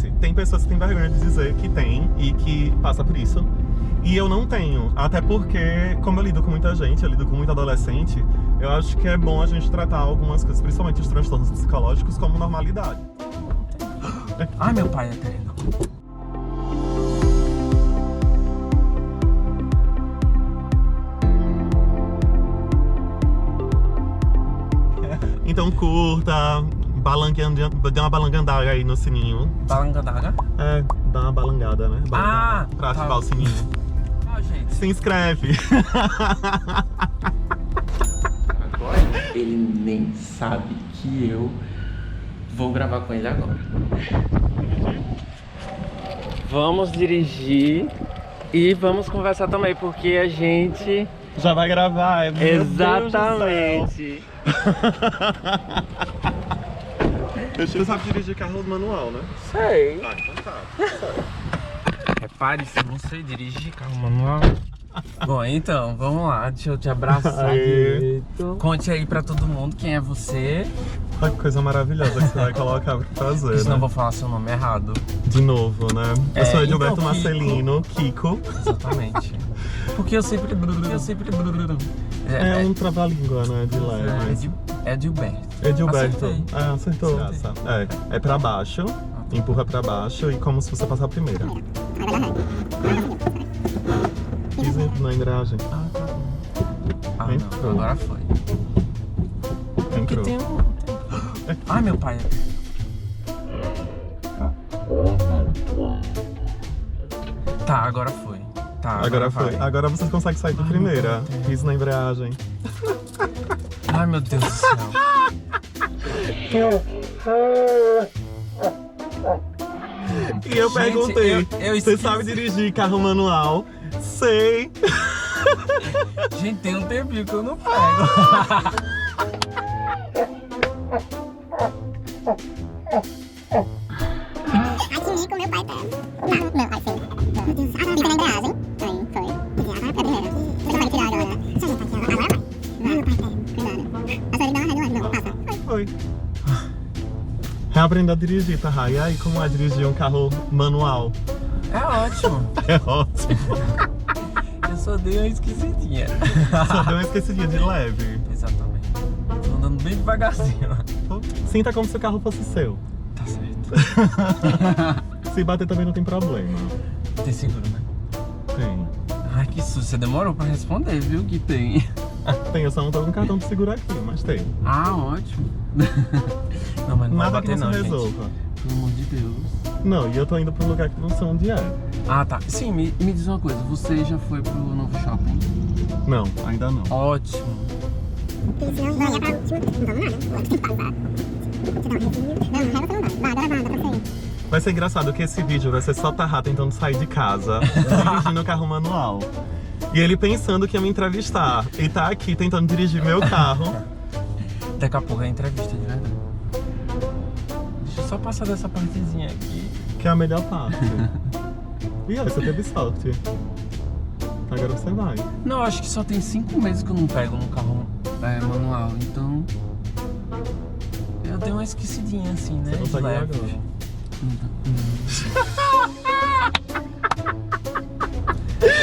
acontece? Tem pessoas que têm vergonha de dizer que tem e que passa por isso. E eu não tenho, até porque, como eu lido com muita gente, eu lido com muito adolescente, eu acho que é bom a gente tratar algumas coisas, principalmente os transtornos psicológicos, como normalidade. Ai, meu pai é eterno. Então curta, dê uma balangandada aí no sininho. Balangandaga? É, dá uma balangada, né? Balangada, pra ativar tá. o sininho. Ah, gente. Se inscreve. Agora ele nem sabe que eu vou gravar com ele agora. Vamos dirigir e vamos conversar também, porque a gente... Já vai gravar, meu Exatamente. Você sabe dirigir carro manual, né? Sei. Ah, então tá. Repare se eu não sei dirigir carro manual. Bom, então, vamos lá. Deixa eu te abraçar Aê. direito. Conte aí pra todo mundo quem é você. Olha que coisa maravilhosa que você vai colocar pra fazer, Senão eu né? vou falar seu nome errado. De novo, né? Eu sou Edilberto então, Marcelino, Kiko. Exatamente. Porque eu sempre... É um trava-língua, né? De leve. É Edilberto. Edilberto. Acertei. Ah, acertou. É pra baixo, empurra pra baixo e como se você passar a primeira. Pisa na embreagem. Ah, tá bom. Ah, Entrou. não. Agora foi. Porque Entrou. tem um... Ai, meu pai. Tá, agora foi. Tá, Agora vai. foi. Agora você consegue sair de primeira. Pisa na embreagem. Ai, meu Deus do céu. E eu Gente, perguntei, eu você esqueci. sabe dirigir carro manual? Sei. Gente, tem um tempinho que eu não pego. Aqui com meu pai tá. Não, aí sim. Fica na embreagem. Aí, foi. É a primeira. Você vai tirar agora. Deixa eu ver aqui, agora vai. Vai, meu pai tá. Cuidado. Mas ele dá uma régua, não, passa. Foi. Reaprenda a dirigir, tá? E aí, como é dirigir um carro manual? É ótimo. É ótimo. Eu só dei uma esquecidinha. Só deu uma esquecidinha de leve. Exatamente. Tô andando bem devagarzinho. Sinta como se o carro fosse seu. Tá certo. Se bater também não tem problema. Tem seguro, né? Tem. Ai, que susto. Você demorou pra responder, viu? Que tem. Tem, eu só não tô com cartão de seguro aqui, mas tem. Ah, ótimo. Não, mas não Nada vai que bater não não, se gente. resolva. Pelo amor de Deus. Não, e eu tô indo pra um lugar que não sei onde é. Ah, tá. Sim, me diz uma coisa. Você já foi pro novo shopping? Não, ainda não. Ótimo. Não, vai pra última. Não vamos nada. Tem que passar. Você dá um resinho. Não, não vai você não dá. Vai, agora vai, dá pra você ir. Vai ser engraçado que esse vídeo vai ser só Tarra tentando sair de casa, dirigindo o carro manual. E ele pensando que ia me entrevistar. E tá aqui tentando dirigir meu carro. Daqui a pouco é entrevista de verdade. Deixa eu só passar dessa partezinha aqui. Que é a melhor parte. E aí, você teve sorte. Agora você vai. Não, acho que só tem 5 meses que eu não pego no carro manual, então... Eu dei uma esquecidinha assim, né? Você de consegue ir leve. agora.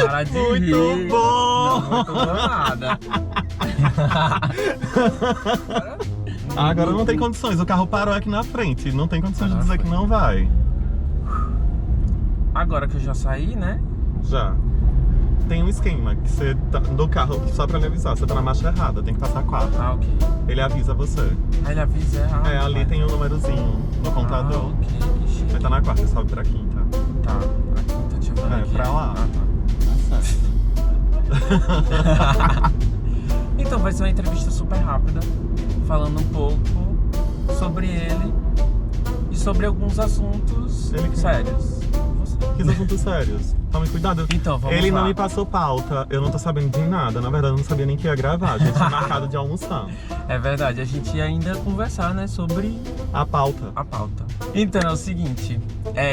Para de Muito rir. bom! Não, muito bom nada. Agora não tem condições, o carro parou aqui na frente. Não tem condições de Agora dizer foi. que não vai. Agora que eu já saí, né? Já. Tem um esquema que você tá do carro, só pra lhe avisar, você tá na marcha errada, tem que passar 4. Ah, ok. Ele avisa você. Aí ele avisa, Ali vai. tem um númerozinho no computador. Ah, ok, que chique. Vai tá na 4, sobe pra 5ª. Tá, aqui tá te vendo É, aqui. pra lá. Ah, tá. Então vai ser uma entrevista super rápida, falando um pouco sobre ele e sobre alguns assuntos Ele que- sérios. Você. Que assuntos sérios. Tome cuidado. Então, vamos Ele lá. não me passou pauta, eu não tô sabendo de nada. Na verdade, eu não sabia nem que ia gravar. A gente tinha marcado de almoçar. É verdade, a gente ia ainda conversar, né, sobre A pauta. a pauta. Então é o seguinte,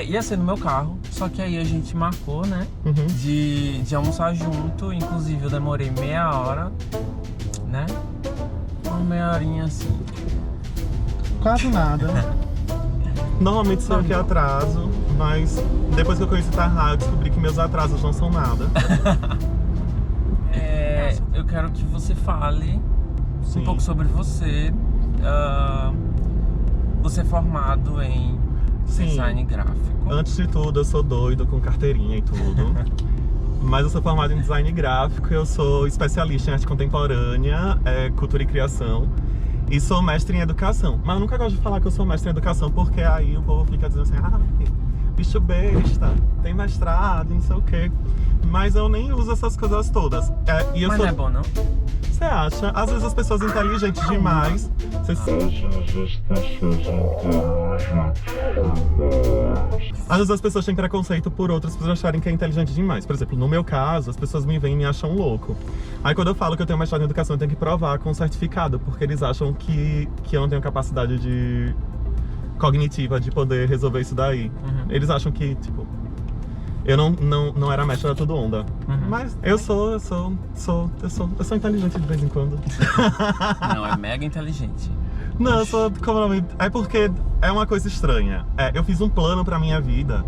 ia ser no meu carro, só que aí a gente marcou, né, Uhum. de almoçar junto. Inclusive eu demorei meia hora, né, uma meia horinha assim. Quase nada. Normalmente sou eu que atraso, mas depois que eu conheci Tahá, eu descobri que meus atrasos não são nada. Eu quero que você fale Sim. um pouco sobre você. Você é formado em Sim. design gráfico. Antes de tudo, eu sou doido com carteirinha e tudo. Mas eu sou formado em design gráfico, eu sou especialista em arte contemporânea, cultura e criação. E sou mestre em educação. Mas eu nunca gosto de falar que eu sou mestre em educação, porque aí o povo fica dizendo assim, bicho besta, tem mestrado, não sei o quê. Mas eu nem uso essas coisas todas. Mas não é bom, não? Você acha? Às vezes as pessoas inteligentes demais. Às vezes as pessoas têm preconceito por outras pessoas acharem que é inteligente demais. Por exemplo, no meu caso, as pessoas me veem e me acham louco. Aí quando eu falo que eu tenho mestrado em educação, eu tenho que provar com certificado, porque eles acham que eu não tenho capacidade cognitiva de poder resolver isso daí. Eles acham que, tipo, eu não era mestre, era tudo onda. Mas eu sou inteligente de vez em quando. Não, é mega inteligente. Não, eu sou, como nome? É porque é uma coisa estranha. Eu fiz um plano pra minha vida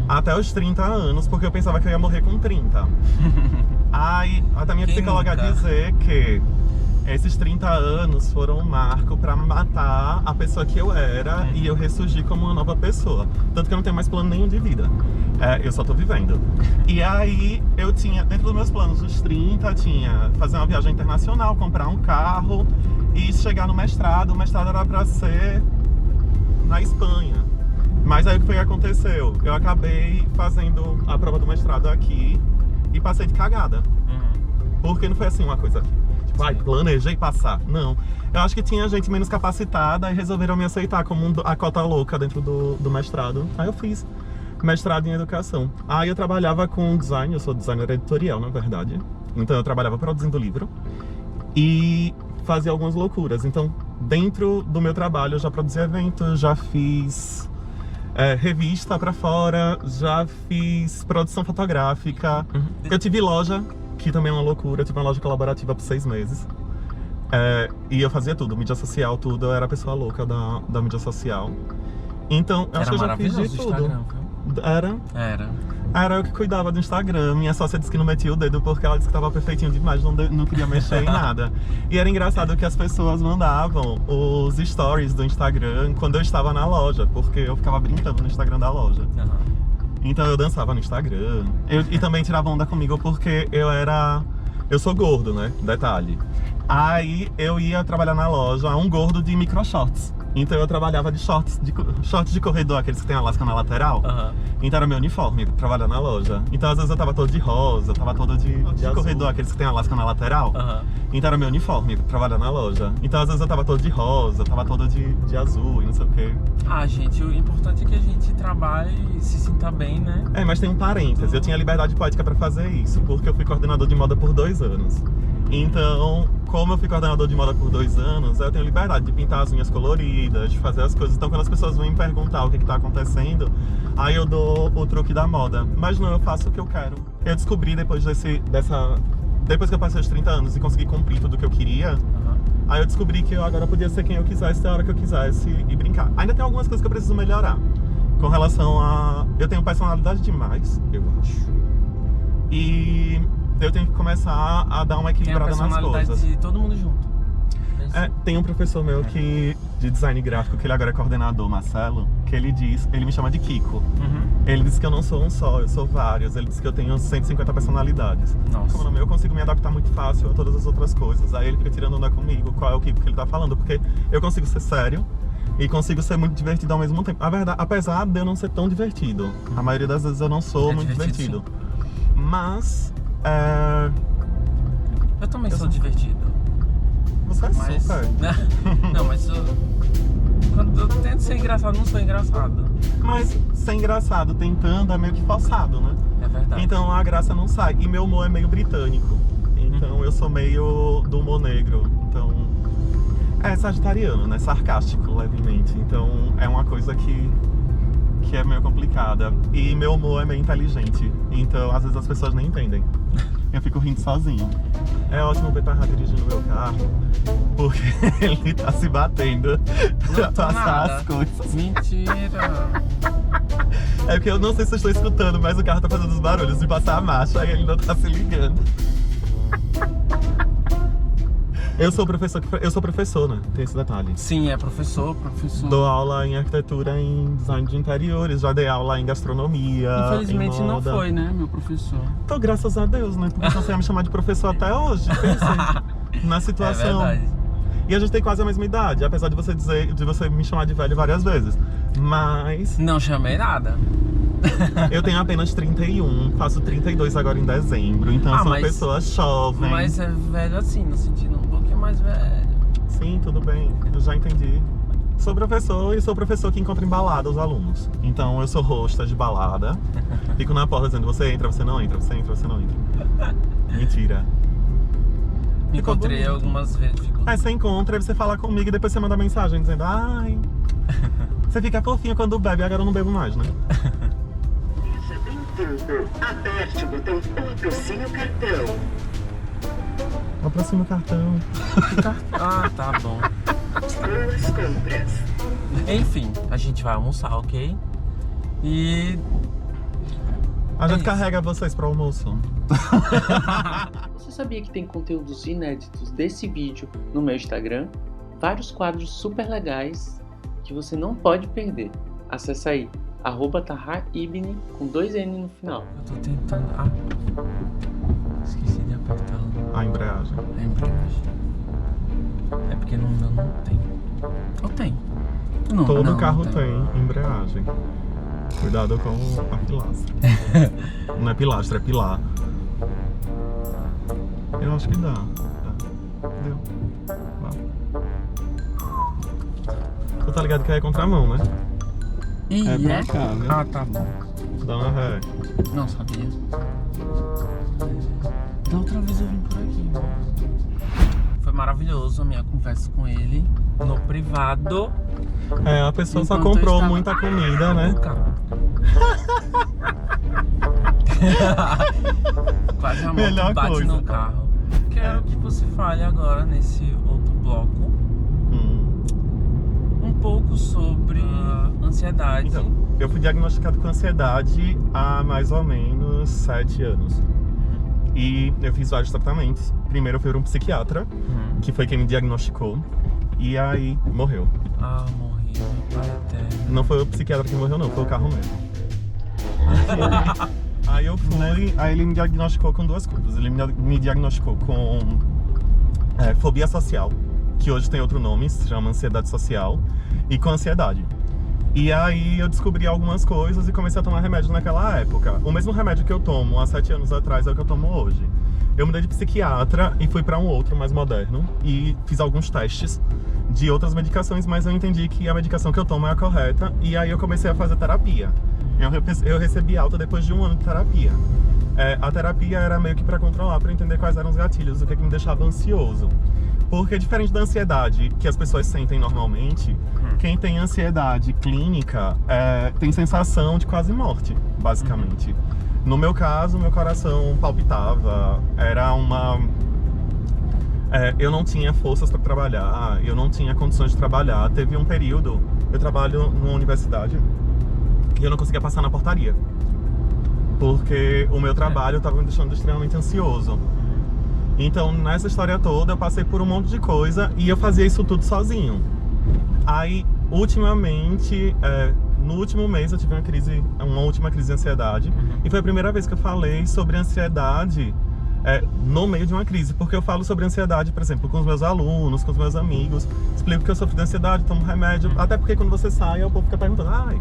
até os 30 anos, porque eu pensava que eu ia morrer com 30. Aí, até minha psicóloga dizer que esses 30 anos foram um marco pra matar a pessoa que eu era e eu ressurgir como uma nova pessoa. Tanto que eu não tenho mais plano nenhum de vida. Eu só tô vivendo. E aí, eu tinha, dentro dos meus planos, os 30, tinha fazer uma viagem internacional, comprar um carro e chegar no mestrado. O mestrado era pra ser na Espanha. Mas aí o que foi que aconteceu? Eu acabei fazendo a prova do mestrado aqui e passei de cagada. Porque não foi assim uma coisa aqui. Planejei passar. Não. Eu acho que tinha gente menos capacitada e resolveram me aceitar como a cota louca dentro do mestrado. Aí eu fiz mestrado em educação. Aí eu trabalhava com design, eu sou designer editorial, na verdade. Então eu trabalhava produzindo livro e fazia algumas loucuras. Então, dentro do meu trabalho, eu já produzi eventos, já fiz revista pra fora, já fiz produção fotográfica. Eu tive loja, que também é uma loucura. Eu tive uma loja colaborativa por 6 meses. E eu fazia tudo, mídia social, tudo. Eu era a pessoa louca da mídia social. Então, eu acho que eu já fiz de tudo. Era eu que cuidava do Instagram. Minha sócia disse que não metia o dedo porque ela disse que tava perfeitinho demais, não queria mexer em nada. E era engraçado que as pessoas mandavam os stories do Instagram quando eu estava na loja, porque eu ficava brincando no Instagram da loja. Então eu dançava no Instagram. E também tirava onda comigo porque eu sou gordo, né? Detalhe. Aí eu ia trabalhar na loja, um gordo de micro shorts. Então eu trabalhava de shorts de corredor, aqueles que tem a lasca na lateral. Então era meu uniforme, trabalhar na loja. Então às vezes eu tava todo de rosa, eu tava todo de corredor, aqueles que tem a lasca na lateral. Então era meu uniforme, trabalhar na loja. Então às vezes eu tava todo de rosa, eu tava todo de azul e não sei o quê. Gente, o importante é que a gente trabalhe e se sinta bem, né? Mas tem um parênteses, eu tinha liberdade poética pra fazer isso, porque eu fui coordenador de moda por 2 anos. Então, como eu fui coordenador de moda por 2 anos, eu tenho liberdade de pintar as unhas coloridas, de fazer as coisas. Então, quando as pessoas vêm me perguntar o que tá acontecendo, aí eu dou o truque da moda. Mas não, eu faço o que eu quero. Eu descobri depois depois que eu passei os 30 anos e consegui cumprir tudo o que eu queria, aí eu descobri que eu agora podia ser quem eu quisesse, a hora que eu quisesse e brincar. Ainda tem algumas coisas que eu preciso melhorar. Com relação a... Eu tenho personalidade demais, eu acho. E eu tenho que começar a dar uma equilibrada nas coisas. De todo mundo junto. Tem um professor meu de design gráfico, que ele agora é coordenador, Marcelo, que ele me chama de Kiko. Ele disse que eu não sou um só, eu sou vários. Ele disse que eu tenho 150 personalidades. Como no meu, eu consigo me adaptar muito fácil a todas as outras coisas. Aí ele fica tirando onda comigo, qual é o Kiko que ele tá falando, porque eu consigo ser sério e consigo ser muito divertido ao mesmo tempo. A verdade, apesar de eu não ser tão divertido, a maioria das vezes eu não sou muito divertido. Mas, eu também sou divertido. Você é super. Não, mas quando eu tento ser engraçado, não sou engraçado. Mas ser engraçado tentando é meio que forçado, né? É verdade. Então a graça não sai. E meu humor é meio britânico. Então eu sou meio do humor negro. Então é sagitariano, né? Sarcástico, levemente. Então é uma coisa que é meio complicada. E meu humor é meio inteligente. Então às vezes as pessoas nem entendem. Eu fico rindo sozinho. É ótimo ver Tarra dirigindo o meu carro, porque ele tá se batendo pra tô passar nada. as coisas. Mentira. É porque eu não sei se eu estou escutando, mas o carro tá fazendo os barulhos de passar a marcha, aí ele não tá se ligando. Eu sou professor, né? Tem esse detalhe. Sim, é professor. Dou aula em arquitetura, em design de interiores, já dei aula em gastronomia. Infelizmente em não moda. foi, né, meu professor? Então, graças a Deus, né? Porque você ia me chamar de professor até hoje, pensa na situação. É verdade. E a gente tem quase a mesma idade, apesar de você me chamar de velho várias vezes. Mas Não chamei nada. eu tenho apenas 31, faço 32 agora em dezembro, então eu sou uma mas- pessoa jovem. Mas é velho assim, no sentido um pouquinho mais velho. Sim, tudo bem, eu já entendi. Sou professor e sou professor que encontra em balada os alunos. Então eu sou hosta de balada, fico na porta dizendo você entra, você não entra, você entra, você não entra. Mentira. Me Ficou encontrei bonito. algumas vezes. Aí você encontra, aí você fala comigo e depois você manda mensagem dizendo ai. Você fica fofinho quando bebe, agora eu não bebo mais, né? Seja bem-vindo. Aperte o botão Patrocínio Cartão. Aproxima o cartão. Ah, tá bom. Boas compras. Enfim, a gente vai almoçar, ok? E A gente isso. carrega vocês pro almoço. Você sabia que tem conteúdos inéditos desse vídeo no meu Instagram? Vários quadros super legais que você não pode perder. Acesse aí, @TarraIbni com 2 N no final. eu tô tentando. Ah, esqueci de apertar A embreagem. a embreagem. É porque no meu não tem. Ou tem? Não, Todo não, carro não tem embreagem. Cuidado com a pilastra. Não é pilastra, é pilar. Eu acho que dá. Deu. Vai. Tu tá ligado que é contramão, né? Ih, É pra cá, viu? Ah, tá bom. Dá uma ré. Não sabia. Da outra vez eu vim por aqui. Foi maravilhoso a minha conversa com ele no privado. É, a pessoa só Enquanto eu comprou estava muita comida, né? no carro. Quase a moto Melhor bate coisa. no carro. Quero que você fale agora nesse outro bloco um pouco sobre ansiedade. Então, eu fui diagnosticado com ansiedade há mais ou menos 7 anos. E eu fiz vários tratamentos. Primeiro eu fui para um psiquiatra, que foi quem me diagnosticou. E aí morreu. Ah, morri, meu pai eterno. Não foi o psiquiatra que morreu, não, foi o carro mesmo. Aí eu fui, aí ele me diagnosticou com 2 coisas. Ele me diagnosticou com fobia social, que hoje tem outro nome, se chama ansiedade social, e com ansiedade. E aí eu descobri algumas coisas e comecei a tomar remédio naquela época. O mesmo remédio que eu tomo há 7 anos atrás é o que eu tomo hoje. Eu mudei de psiquiatra e fui para um outro mais moderno e fiz alguns testes de outras medicações, mas eu entendi que a medicação que eu tomo é a correta e aí eu comecei a fazer terapia. Eu recebi alta depois de 1 ano de terapia. A terapia era meio que para controlar, para entender quais eram os gatilhos, o que me deixava ansioso. Porque diferente da ansiedade que as pessoas sentem normalmente, quem tem ansiedade clínica tem sensação de quase morte, basicamente. No meu caso, meu coração palpitava, eu não tinha forças para trabalhar, eu não tinha condições de trabalhar. Teve um período, eu trabalho numa universidade, e eu não conseguia passar na portaria. Porque o meu trabalho estava me deixando extremamente ansioso. Então, nessa história toda, eu passei por um monte de coisa e eu fazia isso tudo sozinho. Aí, ultimamente, no último mês eu tive uma última crise de ansiedade. E foi a primeira vez que eu falei sobre ansiedade no meio de uma crise. Porque eu falo sobre ansiedade, por exemplo, com os meus alunos, com os meus amigos. Explico que eu sofro de ansiedade, tomo remédio. Até porque quando você sai, o povo fica perguntando: ai,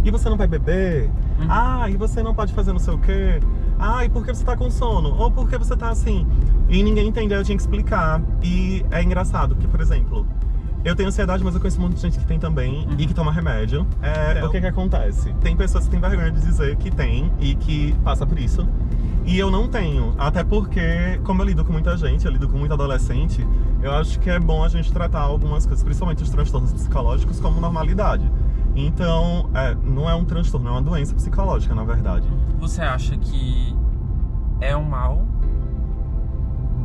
e você não vai beber? Ah, e você não pode fazer não sei o quê? Ah, e por que você tá com sono? Ou por que você tá assim? E ninguém entendeu, eu tinha que explicar. E é engraçado, porque, por exemplo, eu tenho ansiedade, mas eu conheço um monte de gente que tem também e que toma remédio. O que acontece? Tem pessoas que têm vergonha de dizer que tem e que passa por isso. E eu não tenho, até porque, como eu lido com muita gente, eu lido com muito adolescente, eu acho que é bom a gente tratar algumas coisas, principalmente os transtornos psicológicos, como normalidade. Então, não é um transtorno, é uma doença psicológica, na verdade. Você acha que é um mal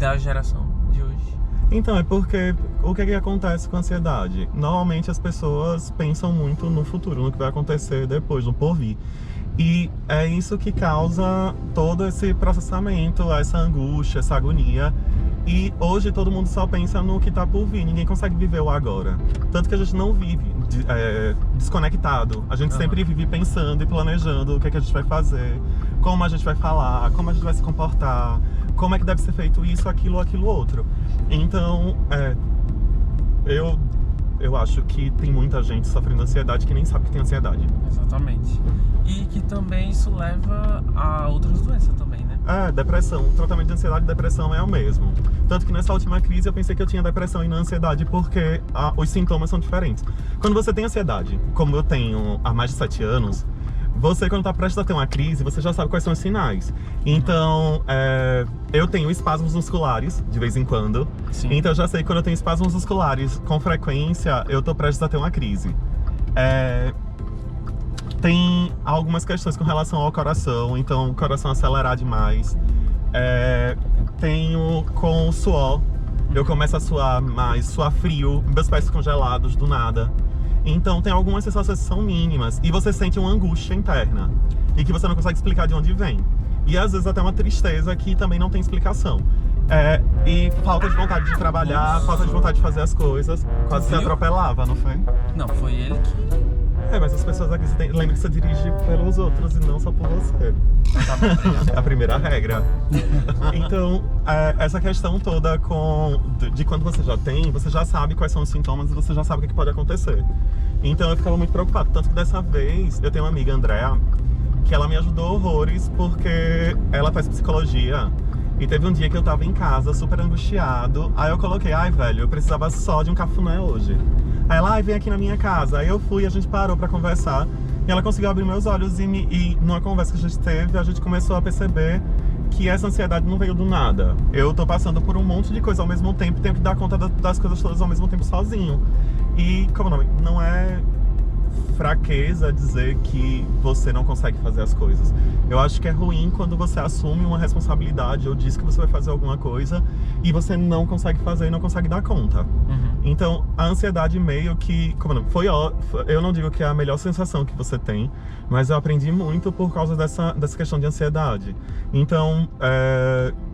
da geração de hoje? Então, é porque o que acontece com a ansiedade? Normalmente as pessoas pensam muito no futuro, no que vai acontecer depois, no porvir. E é isso que causa todo esse processamento, essa angústia, essa agonia. E hoje todo mundo só pensa no que tá por vir, ninguém consegue viver o agora. Tanto que a gente não vive desconectado. A gente sempre vive pensando e planejando o que a gente vai fazer, como a gente vai falar, como a gente vai se comportar, como é que deve ser feito isso, aquilo outro. Então, eu acho que tem muita gente sofrendo ansiedade que nem sabe que tem ansiedade. Exatamente. E que também isso leva a outras doenças também, né? Depressão. O tratamento de ansiedade e depressão é o mesmo. Tanto que nessa última crise eu pensei que eu tinha depressão e não ansiedade, porque os sintomas são diferentes. Quando você tem ansiedade, como eu tenho há mais de 7 anos, você, quando tá prestes a ter uma crise, você já sabe quais são os sinais. Então, eu tenho espasmos musculares, de vez em quando. Sim. Então, eu já sei que quando eu tenho espasmos musculares com frequência, eu tô prestes a ter uma crise. Tem algumas questões com relação ao coração, então o coração acelerar demais. Tenho com o suor, eu começo a suar mais, suar frio, meus pés congelados do nada. Então tem algumas sensações que são mínimas e você sente uma angústia interna e que você não consegue explicar de onde vem. E às vezes até uma tristeza que também não tem explicação. E falta de vontade de trabalhar, falta de vontade de fazer as coisas. Quase se atropelava, não foi? Não, foi ele que... Mas as pessoas aqui, lembra que você dirige pelos outros e não só por você. É a primeira regra. Então, essa questão toda de quando você já tem, você já sabe quais são os sintomas e você já sabe o que pode acontecer. Então eu ficava muito preocupado. Tanto que dessa vez, eu tenho uma amiga, Andrea, que ela me ajudou horrores porque ela faz psicologia. E teve um dia que eu tava em casa, super angustiado. Aí eu coloquei, velho, eu precisava só de um cafuné hoje. Aí ela, vem aqui na minha casa. Aí eu fui, a gente parou pra conversar. E ela conseguiu abrir meus olhos e numa conversa que a gente teve, a gente começou a perceber que essa ansiedade não veio do nada. Eu tô passando por um monte de coisa ao mesmo tempo, tenho que dar conta das coisas todas ao mesmo tempo sozinho. E, como o nome? Não é fraqueza dizer que você não consegue fazer as coisas. Eu acho que é ruim quando você assume uma responsabilidade ou diz que você vai fazer alguma coisa e você não consegue fazer e não consegue dar conta. Então, a ansiedade meio que... eu não digo que é a melhor sensação que você tem, mas eu aprendi muito por causa dessa questão de ansiedade. Então,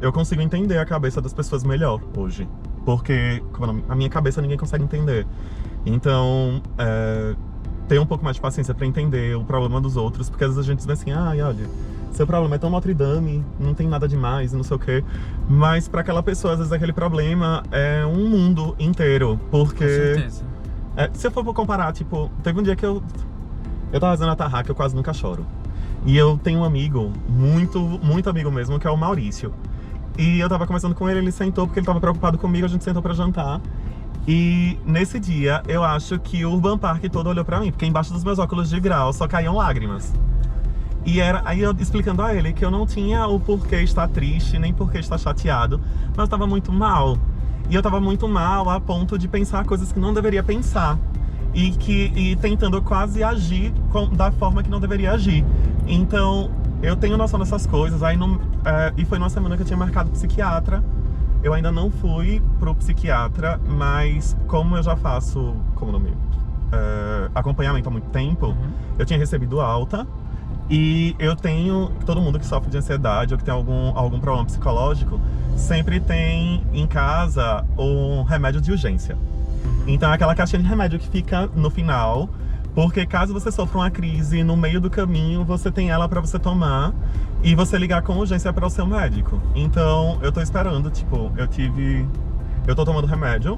eu consigo entender a cabeça das pessoas melhor hoje. Porque a minha cabeça ninguém consegue entender. Então, ter um pouco mais de paciência pra entender o problema dos outros, porque às vezes a gente diz assim, olha, seu problema é tão Notre Dame, não tem nada demais, não sei o quê. Mas pra aquela pessoa, às vezes aquele problema é um mundo inteiro, porque... Com certeza. Se eu for comparar, tipo, teve um dia que eu tava fazendo a tarraca, eu quase nunca choro. E eu tenho um amigo, muito, muito amigo mesmo, que é o Maurício. E eu tava conversando com ele, ele sentou porque ele tava preocupado comigo, a gente sentou pra jantar. E nesse dia, eu acho que o Urban Park todo olhou pra mim, porque embaixo dos meus óculos de grau só caíam lágrimas. E aí eu explicando a ele que eu não tinha o porquê estar triste, nem porquê estar chateado, mas eu tava muito mal. E eu tava muito mal a ponto de pensar coisas que não deveria pensar. E tentando quase agir da forma que não deveria agir. Então, eu tenho noção dessas coisas. E foi numa semana que eu tinha marcado psiquiatra. Eu ainda não fui pro psiquiatra, mas como eu já faço, acompanhamento há muito tempo, eu tinha recebido alta. E eu tenho, todo mundo que sofre de ansiedade ou que tem algum problema psicológico, sempre tem em casa um remédio de urgência. Então é aquela caixinha de remédio que fica no final, porque caso você sofra uma crise no meio do caminho, você tem ela pra você tomar e você ligar com urgência para o seu médico. Então eu tô esperando, eu tô tomando remédio,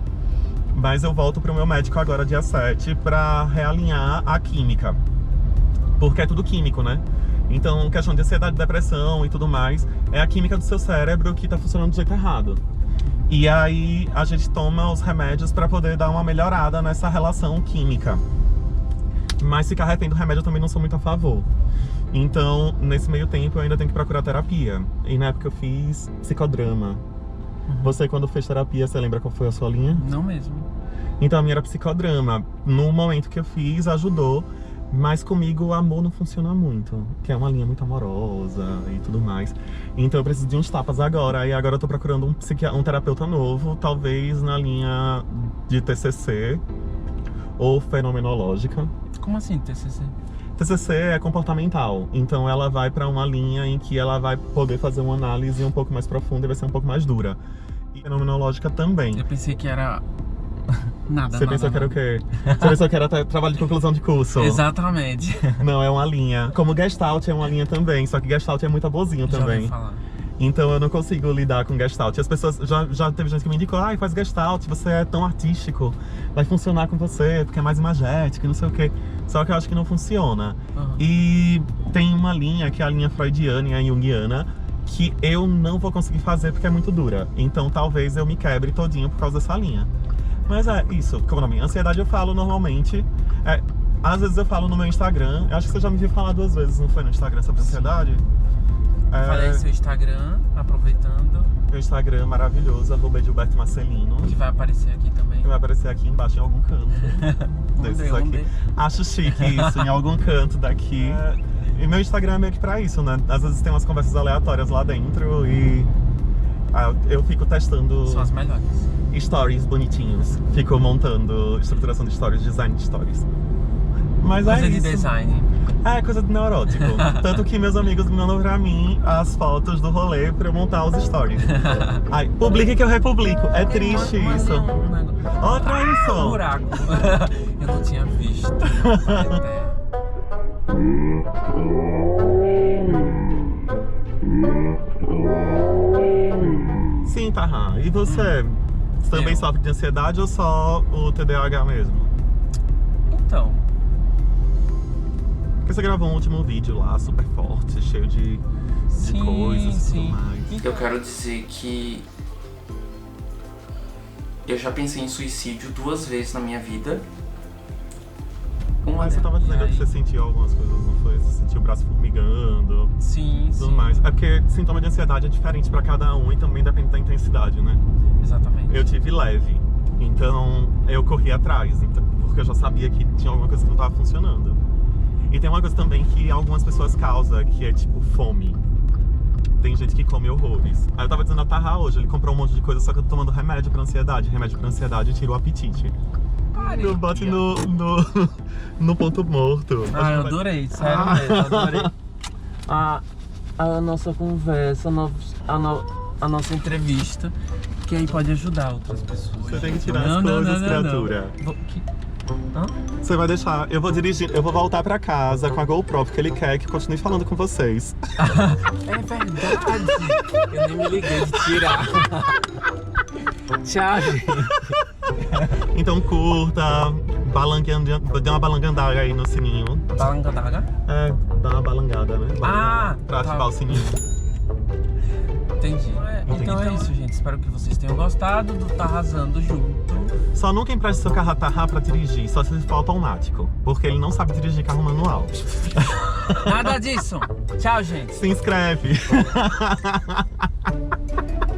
mas eu volto pro meu médico agora dia 7 pra realinhar a química. Porque é tudo químico, né? Então, questão de ansiedade, depressão e tudo mais, é a química do seu cérebro que tá funcionando do jeito errado. E aí, a gente toma os remédios pra poder dar uma melhorada nessa relação química. Mas ficar refém do remédio eu também não sou muito a favor. Então, nesse meio tempo, eu ainda tenho que procurar terapia. E na época eu fiz psicodrama. Você, quando fez terapia, você lembra qual foi a sua linha? Não mesmo. Então, a minha era psicodrama. No momento que eu fiz, ajudou. Mas comigo o amor não funciona muito, que é uma linha muito amorosa e tudo mais. Então eu preciso de uns tapas agora. E agora eu tô procurando um terapeuta novo, talvez na linha de TCC ou fenomenológica. Como assim, TCC? TCC é comportamental, então ela vai pra uma linha em que ela vai poder fazer uma análise um pouco mais profunda e vai ser um pouco mais dura. E fenomenológica também. Eu pensei que era... Nada, Você nada, pensou que era o nada. quê? Você pensou que era trabalho de conclusão de curso? Exatamente. Não, é uma linha. Como Gestalt é uma linha também, só que Gestalt é muito amorzinho Já ouvi também. falar. Então eu não consigo lidar com Gestalt. E as pessoas, já teve gente que me indicou, ai, faz Gestalt, você é tão artístico, vai funcionar com você, porque é mais imagético e não sei o quê. Só que eu acho que não funciona. Uhum. E tem uma linha, que é a linha freudiana e a junguiana, que eu não vou conseguir fazer porque é muito dura. Então talvez eu me quebre todinho por causa dessa linha. Mas é isso, como na minha ansiedade eu falo normalmente. Às vezes eu falo no meu Instagram, eu acho que você já me viu falar 2 vezes, não foi no Instagram sobre ansiedade? Falei seu Instagram, aproveitando, Meu Instagram maravilhoso, @Edilberto_Marcelino, que vai aparecer aqui também. que vai aparecer aqui embaixo em algum canto. Desses Vamos aqui. ver. Acho chique isso, em algum canto daqui. E meu Instagram é meio que pra isso, né? Às vezes tem umas conversas aleatórias lá dentro e eu fico testando São as melhores. stories bonitinhos. Fico montando estruturação de stories, design de stories. Mas Coisa é de isso. design. É, coisa de neurótico. Tanto que meus amigos me mandam pra mim as fotos do rolê pra eu montar os stories. Ai, publique que eu republico. É triste isso. Olha pra Um isso. buraco. Eu não tinha visto. Até. Sim, Tarra. E você? Você também Eu. sofre de ansiedade ou só o TDAH mesmo? Então, Porque você gravou um último vídeo lá, super forte, cheio de sim, coisas e sim. tudo mais. Eu quero dizer que eu já pensei em suicídio 2 vezes na minha vida. Mas você tava dizendo que você sentiu algumas coisas, não foi? Você sentiu o braço formigando, Sim, tudo sim. mais. É porque sintoma de ansiedade é diferente pra cada um e também depende da intensidade, né? Exatamente. Eu tive leve, então eu corri atrás, então, porque eu já sabia que tinha alguma coisa que não tava funcionando. E tem uma coisa também que algumas pessoas causam, que é tipo fome. Tem gente que come horrores. Aí eu tava dizendo a Tarra hoje, ele comprou um monte de coisa, só que eu tô tomando remédio pra ansiedade. Remédio pra ansiedade tira o apetite. Não bote no ponto morto. Ah, eu adorei, sério mesmo, adorei. A nossa conversa, a nossa entrevista, que aí pode ajudar outras pessoas. Você tem que tirar as coisas, criatura. Hã? Você vai deixar, eu vou dirigir, eu vou voltar pra casa com a GoPro, porque ele quer que eu continue falando com vocês. É verdade! Eu nem me liguei de tirar. Tchau, gente. Então curta, dê uma balangandada aí no sininho. Balangadaga? É, dá uma balangada, né? Balangada, pra tá. ativar o sininho. Entendi. Então é isso, gente. Espero que vocês tenham gostado do Tá Arrasando Junto. Só nunca empreste seu carro a Tarra pra dirigir, só se for automático. Porque ele não sabe dirigir carro manual. Nada disso. Tchau, gente. Se inscreve.